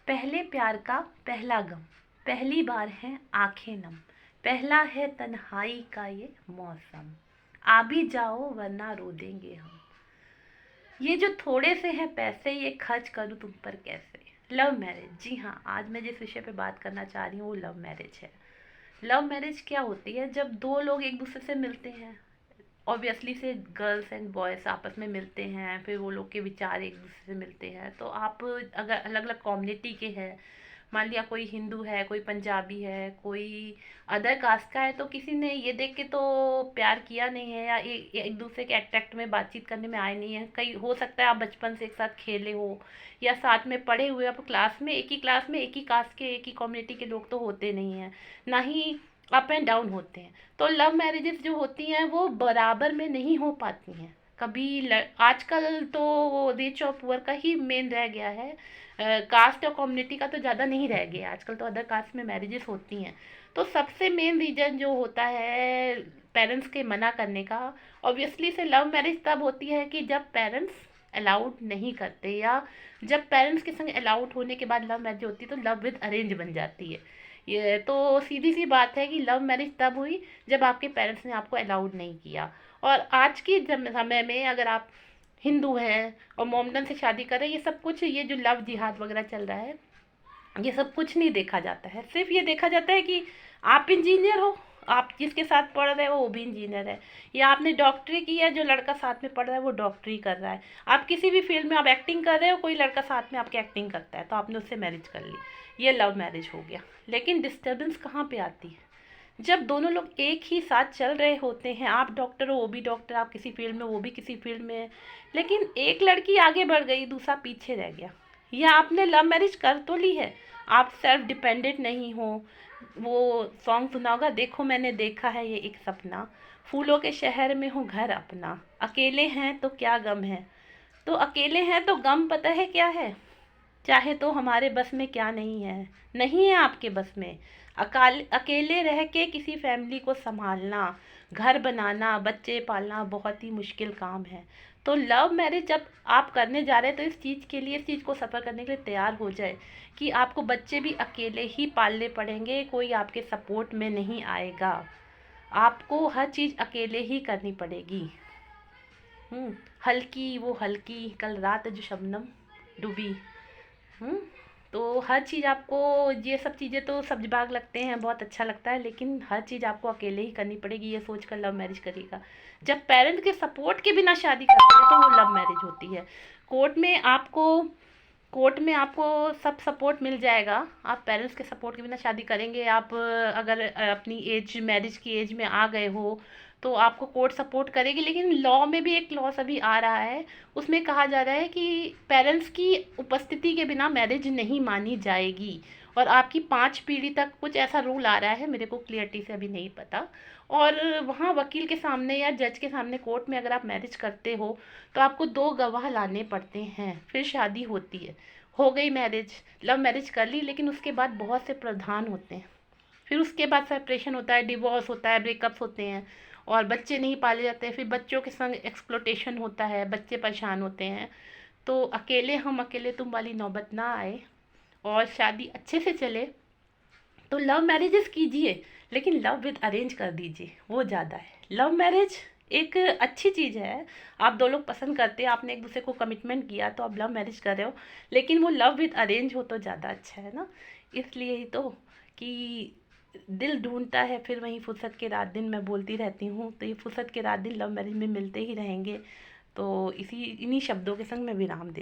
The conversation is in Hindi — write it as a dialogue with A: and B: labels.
A: पहले प्यार का पहला गम, पहली बार है आंखें नम, पहला है तन्हाई का ये मौसम, आ भी जाओ वरना रो देंगे हम। ये जो थोड़े से हैं पैसे ये खर्च करूँ तुम पर कैसे। लव मैरिज, जी हाँ, आज मैं जिस विषय पे बात करना चाह रही हूँ वो लव मैरिज है। लव मैरिज क्या होती है? जब दो लोग एक दूसरे से मिलते हैं, ऑब्वियसली से गर्ल्स एंड बॉयज़ आपस में मिलते हैं, फिर वो लोग के विचार एक दूसरे से मिलते हैं। तो आप अगर अलग अलग कम्युनिटी के हैं, मान लिया कोई हिंदू है, कोई पंजाबी है, कोई अदर कास्ट का है, तो किसी ने ये देख के तो प्यार किया नहीं है या एक दूसरे के अट्रैक्ट में बातचीत करने में आए नहीं है। कई हो सकता है आप बचपन से एक साथ खेले हो या साथ में पढ़े हुए, आप क्लास में एक ही क्लास में एक ही कास्ट के एक ही कम्युनिटी के लोग तो होते नहीं हैं, ना ही अप एंड डाउन होते हैं। तो लव मैरिजेस जो होती हैं वो बराबर में नहीं हो पाती हैं कभी। आजकल तो वो रिच और पुअर का ही मेन रह गया है, कास्ट और कम्युनिटी का तो ज़्यादा नहीं रह गया। आजकल तो अदर कास्ट में मैरिजेस होती हैं। तो सबसे मेन रीज़न जो होता है पेरेंट्स के मना करने का, ऑब्वियसली से लव मैरिज तब होती है कि जब पेरेंट्स अलाउड नहीं करते, या जब पेरेंट्स के संग अलाउड होने के बाद लव मैरिज होती है तो लव विद अरेंज बन जाती है। ये तो सीधी सी बात है कि लव मैरिज तब हुई जब आपके पेरेंट्स ने आपको अलाउड नहीं किया। और आज की समय में अगर आप हिंदू हैं और मोमडन से शादी करें, ये सब कुछ, ये जो लव जिहाद वगैरह चल रहा है, ये सब कुछ नहीं देखा जाता है। सिर्फ ये देखा जाता है कि आप इंजीनियर हो, आप जिसके साथ पढ़ रहे हो वो भी इंजीनियर है, या आपने डॉक्टरी की है, जो लड़का साथ में पढ़ रहा है वो डॉक्टरी कर रहा है। आप किसी भी फील्ड में आप एक्टिंग कर रहे हो, कोई लड़का साथ में आपकी एक्टिंग करता है तो आपने उससे मैरिज कर ली, ये लव मैरिज हो गया। लेकिन डिस्टर्बेंस कहाँ पे आती है? जब दोनों लोग एक ही साथ चल रहे होते हैं, आप डॉक्टर हो वो भी डॉक्टर, आप किसी फील्ड में वो भी किसी फील्ड में है, लेकिन एक लड़की आगे बढ़ गई दूसरा पीछे रह गया, या आपने लव मैरिज कर तो ली है, आप सेल्फ डिपेंडेंट नहीं हो। वो सॉन्ग सुना होगा, देखो मैंने देखा है ये एक सपना, फूलों के शहर में हूँ घर अपना, अकेले हैं तो क्या गम है। तो अकेले हैं तो गम पता है क्या है? चाहे तो हमारे बस में क्या नहीं है, नहीं है आपके बस में। अकेले रह के किसी फैमिली को संभालना, घर बनाना, बच्चे पालना बहुत ही मुश्किल काम है। तो लव मैरिज जब आप करने जा रहे हैं तो इस चीज़ के लिए, इस चीज़ को सफ़र करने के लिए तैयार हो जाए कि आपको बच्चे भी अकेले ही पालने पड़ेंगे, कोई आपके सपोर्ट में नहीं आएगा, आपको हर चीज़ अकेले ही करनी पड़ेगी। हल्की वो हल्की कल रात जो शबनम डूबी। हुँ? तो हर चीज़ आपको, ये सब चीज़ें तो सब्ज़-बाग लगते हैं, बहुत अच्छा लगता है, लेकिन हर चीज़ आपको अकेले ही करनी पड़ेगी, ये सोच कर लव मैरिज करिएगा। जब पेरेंट्स के सपोर्ट के बिना शादी करते हैं तो वो लव मैरिज होती है। कोर्ट में आपको कोर्ट में आपको सब सपोर्ट मिल जाएगा। आप पेरेंट्स के सपोर्ट के बिना शादी करेंगे, आप अगर अपनी एज, मैरिज की एज में आ गए हो तो आपको कोर्ट सपोर्ट करेगी। लेकिन लॉ में भी एक लॉ अभी आ रहा है, उसमें कहा जा रहा है कि पेरेंट्स की उपस्थिति के बिना मैरिज नहीं मानी जाएगी। और आपकी 5 पीढ़ी तक कुछ ऐसा रूल आ रहा है, मेरे को क्लियरिटी से अभी नहीं पता। और वहाँ वकील के सामने या जज के सामने कोर्ट में अगर आप मैरिज करते हो तो आपको 2 गवाह लाने पड़ते हैं, फिर शादी होती है। हो गई मैरिज, लव मैरिज कर ली, लेकिन उसके बाद बहुत से प्रावधान होते हैं। फिर उसके बाद सेपरेशन होता है, डिवोर्स होता है, ब्रेकअप्स होते हैं, और बच्चे नहीं पाले जाते हैं। फिर बच्चों के संग एक्सप्लोटेशन होता है, बच्चे परेशान होते हैं। तो अकेले हम अकेले तुम वाली नौबत ना आए और शादी अच्छे से चले तो लव मैरिजेस कीजिए, लेकिन लव विद अरेंज कर दीजिए, वो ज़्यादा है। लव मैरिज एक अच्छी चीज़ है, आप 2 लोग पसंद करते हैं, आपने एक दूसरे को कमिटमेंट किया तो आप लव मैरिज कर रहे हो, लेकिन वो लव विद अरेंज हो तो ज़्यादा अच्छा है ना। इसलिए ही तो कि दिल ढूंढता है फिर वहीं फुर्सत के रात दिन, मैं बोलती रहती हूँ, तो ये फुर्सत के रात दिन लव मैरिज में मिलते ही रहेंगे। तो इन्हीं शब्दों के संग मैं विराम दे